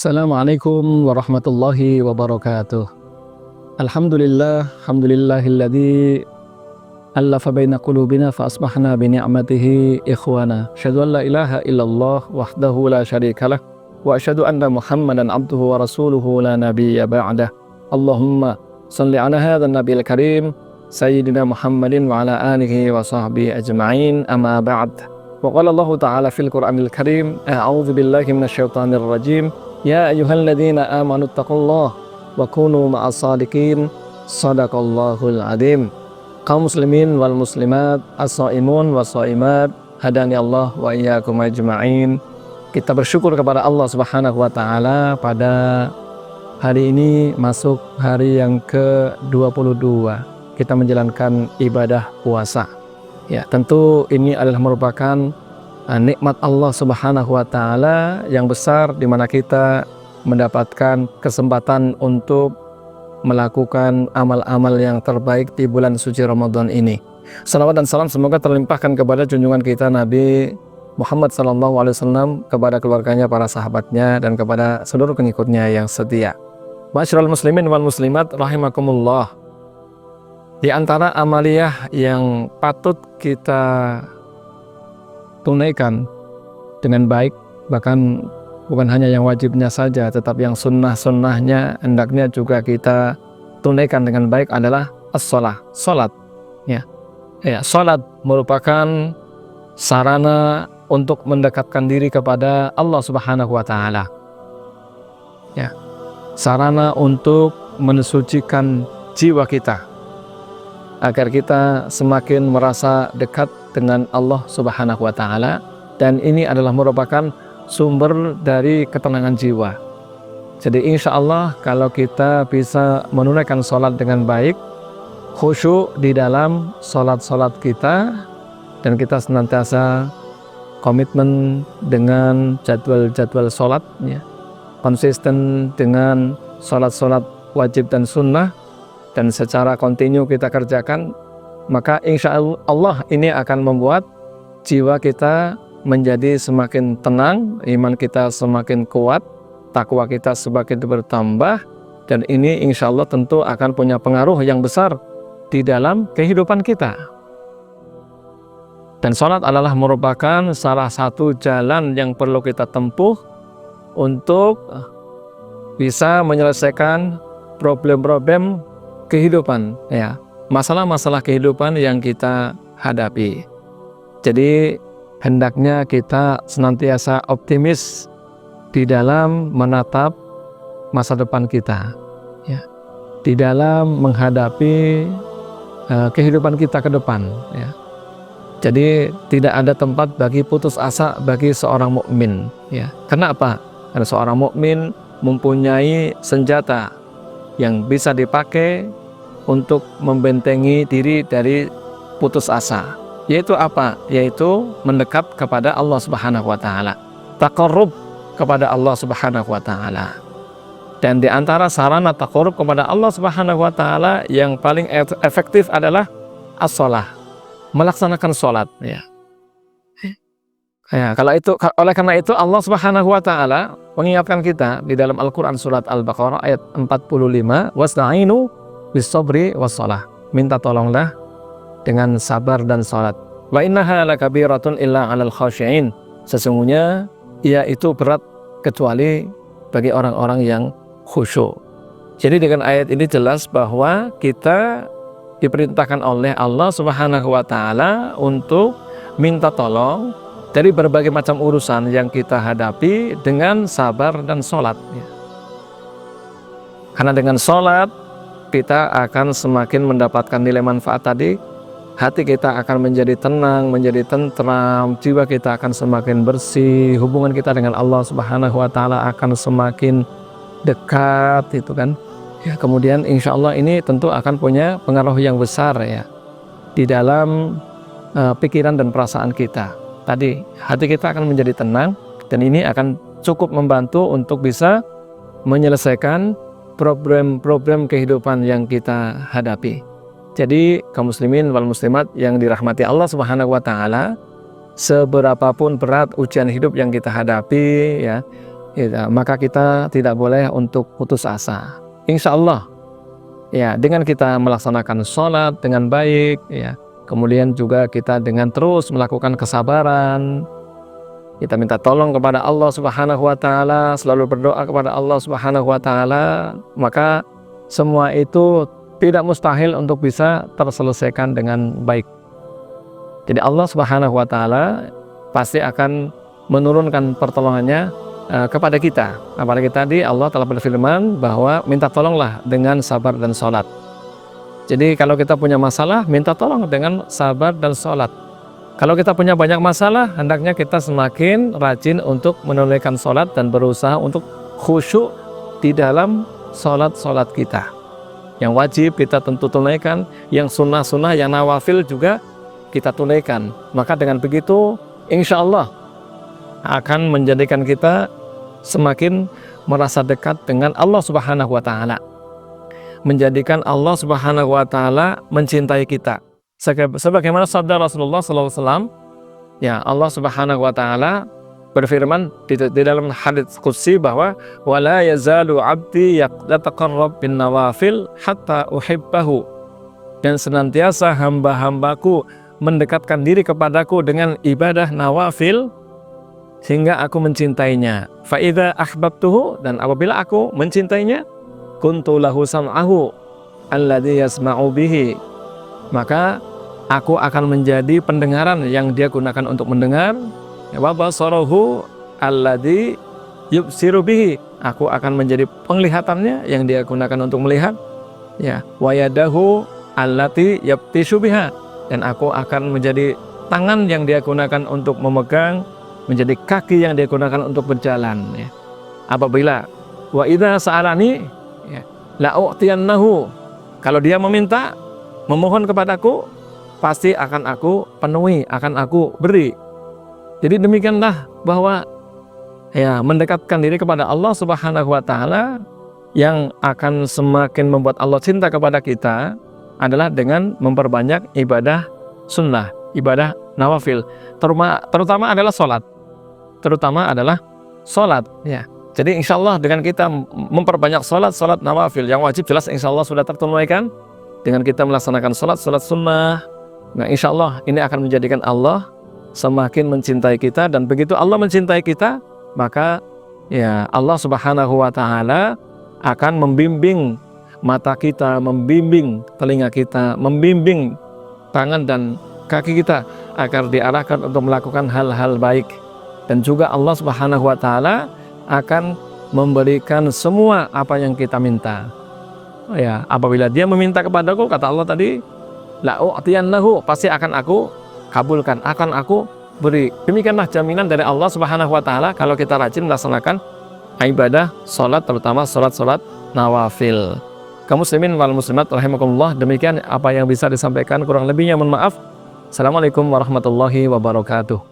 Assalamualaikum warahmatullahi wabarakatuh. Alhamdulillah, alhamdulillahilladzi allafa baina qulubina fa asbahna bi ni'matihi ikhwana. Asyhadu an la ilaha illallah wahdahu la syarikalah wa asyhadu anna Muhammadan abduhu wa rasuluhu la nabiyya ba'dah. Allahumma shalli ala hadzal nabiyil karim sayyidina Muhammadin wa ala alihi wa sahbihi ajma'in. Amma ba'd. Wa qala Allah ta'ala fil Qur'anil Karim, a'udzu billahi minasyaitonir rajim. Ya ayyuhalladzina amanu taqullaha wa kunu ma'as shadiqin. Shadaqallahul adzim. Kaum muslimin wal muslimat, as-shaimun was shaimat, hadani Allah wa iyyakum ajma'in. Kita bersyukur kepada Allah Subhanahu wa taala pada hari ini masuk hari yang ke-22. Kita menjalankan ibadah puasa. Ya, tentu ini adalah merupakan nikmat Allah Subhanahu wa taala yang besar, di mana kita mendapatkan kesempatan untuk melakukan amal-amal yang terbaik di bulan suci Ramadan ini. Salawat dan salam semoga terlimpahkan kepada junjungan kita Nabi Muhammad SAW, kepada keluarganya, para sahabatnya, dan kepada seluruh pengikutnya yang setia. Ma'asyiral muslimin wal muslimat rahimakumullah. Di antara amaliyah yang patut kita tunaikan dengan baik, bahkan bukan hanya yang wajibnya saja, tetapi yang sunnah-sunnahnya hendaknya juga kita tunaikan dengan baik adalah as-shalah, salat. Ya, salat merupakan sarana untuk mendekatkan diri kepada Allah Subhanahu wa taala. Ya, sarana untuk mensucikan jiwa kita agar kita semakin merasa dekat dengan Allah Subhanahu wa taala, dan ini adalah merupakan sumber dari ketenangan jiwa. Jadi insya Allah kalau kita bisa menunaikan sholat dengan baik, khusyuk di dalam sholat-sholat kita, dan kita senantiasa komitmen dengan jadwal-jadwal sholat, ya, konsisten dengan sholat-sholat wajib dan sunnah, dan secara kontinu kita kerjakan, maka insya Allah ini akan membuat jiwa kita menjadi semakin tenang, iman kita semakin kuat, takwa kita semakin bertambah, dan ini insya Allah tentu akan punya pengaruh yang besar di dalam kehidupan kita. Dan sholat adalah merupakan salah satu jalan yang perlu kita tempuh untuk bisa menyelesaikan problem-problem kehidupan, ya, masalah-masalah kehidupan yang kita hadapi. Jadi hendaknya kita senantiasa optimis di dalam menatap masa depan kita, ya, di dalam menghadapi kehidupan kita ke depan, ya. Jadi tidak ada tempat bagi putus asa bagi seorang mukmin, ya. Kenapa? Karena seorang mukmin mempunyai senjata yang bisa dipakai untuk membentengi diri dari putus asa. Yaitu apa? Yaitu mendekat kepada Allah Subhanahu wa taala, taqarrub kepada Allah Subhanahu wa taala. Dan di antara sarana taqarrub kepada Allah Subhanahu wa taala yang paling efektif adalah as-shalah, melaksanakan salat, ya. Ya, oleh karena itu Allah Subhanahu wa taala mengingatkan kita di dalam Al-Qur'an surat Al-Baqarah ayat 45, wasta'inu bis-sabri was-shalah. Minta tolonglah dengan sabar dan salat. Wa innaha lakabiratun illa 'alal khashi'in. Sesungguhnya ia itu berat kecuali bagi orang-orang yang khusyuk. Jadi dengan ayat ini jelas bahwa kita diperintahkan oleh Allah Subhanahu wa taala untuk minta tolong dari berbagai macam urusan yang kita hadapi dengan sabar dan salat, ya. Karena dengan salat kita akan semakin mendapatkan nilai manfaat tadi. Hati kita akan menjadi tenang, menjadi tentram, jiwa kita akan semakin bersih, hubungan kita dengan Allah Subhanahu wa taala akan semakin dekat, itu kan. Ya, kemudian insya Allah ini tentu akan punya pengaruh yang besar, ya, di dalam pikiran dan perasaan kita. Tadi hati kita akan menjadi tenang, dan ini akan cukup membantu untuk bisa menyelesaikan problem-problem kehidupan yang kita hadapi. Jadi kaum muslimin wal muslimat yang dirahmati Allah Subhanahu wa taala, seberapapun berat ujian hidup yang kita hadapi, ya, ya, maka kita tidak boleh untuk putus asa. Insya Allah, ya, dengan kita melaksanakan sholat dengan baik, ya, kemudian juga kita dengan terus melakukan kesabaran, kita minta tolong kepada Allah Subhanahu wa Ta'ala, selalu berdoa kepada Allah Subhanahu wa Ta'ala, maka semua itu tidak mustahil untuk bisa terselesaikan dengan baik. Jadi Allah Subhanahu wa Ta'ala pasti akan menurunkan pertolongannya kepada kita. Apalagi tadi Allah telah berfirman bahwa minta tolonglah dengan sabar dan sholat. Jadi kalau kita punya masalah, minta tolong dengan sabar dan sholat. Kalau kita punya banyak masalah, hendaknya kita semakin rajin untuk menunaikan sholat dan berusaha untuk khusyuk di dalam sholat-sholat kita. Yang wajib kita tentu tunaikan, yang sunnah-sunnah, yang nawafil juga kita tunaikan. Maka dengan begitu, insya Allah akan menjadikan kita semakin merasa dekat dengan Allah Subhanahu wa Ta'ala. Menjadikan Allah Subhanahu wa Ta'ala mencintai kita. Sebagaimana sabda Rasulullah SAW, ya, Allah Subhanahu wa Ta'ala berfirman di dalam hadits qudsi bahwa wala yazalu abdi yataqarrab bin nawafil hatta uhibbahu, dan senantiasa hamba-hambaku mendekatkan diri kepadaku dengan ibadah nawafil sehingga aku mencintainya. Fa idza ahbabtuhu, dan apabila aku mencintainya, kuntu lahu sam'ahu alladzi yasma'u bihi, maka aku akan menjadi pendengaran yang dia gunakan untuk mendengar, wa basarahu alladzi yubsiru bihi, aku akan menjadi penglihatannya yang dia gunakan untuk melihat, ya, wa yadahu allati yabtishu biha, dan aku akan menjadi tangan yang dia gunakan untuk memegang, menjadi kaki yang dia gunakan untuk berjalan, ya. Apabila wa idza sa'alani, ya, la u'tiyannahu, kalau dia meminta, memohon kepadaku, pasti akan aku penuhi, akan aku beri. Jadi demikianlah bahwa, ya, mendekatkan diri kepada Allah Subhanahu wa Ta'ala yang akan semakin membuat Allah cinta kepada kita adalah dengan memperbanyak ibadah sunnah, ibadah nawafil, terutama adalah sholat. Ya. Jadi insya Allah dengan kita memperbanyak sholat nawafil, yang wajib jelas insya Allah sudah tertunaikan. Dengan kita melaksanakan sholat sunnah, nah insya Allah ini akan menjadikan Allah semakin mencintai kita, dan begitu Allah mencintai kita, maka, ya, Allah Subhanahu wa Ta'ala akan membimbing mata kita, membimbing telinga kita, membimbing tangan dan kaki kita agar diarahkan untuk melakukan hal-hal baik. Dan juga Allah Subhanahu wa Ta'ala akan memberikan semua apa yang kita minta. Ya, apabila dia meminta kepadaku, kata Allah tadi, la u'tiyannahu, pasti akan aku kabulkan, akan aku beri. Demikianlah jaminan dari Allah Subhanahu wa Ta'ala kalau kita rajin melaksanakan ibadah sholat, terutama sholat nawafil. Kaum muslimin wal muslimat rahimakumullah, demikian apa yang bisa disampaikan, kurang lebihnya mohon maaf. Assalamualaikum warahmatullahi wabarakatuh.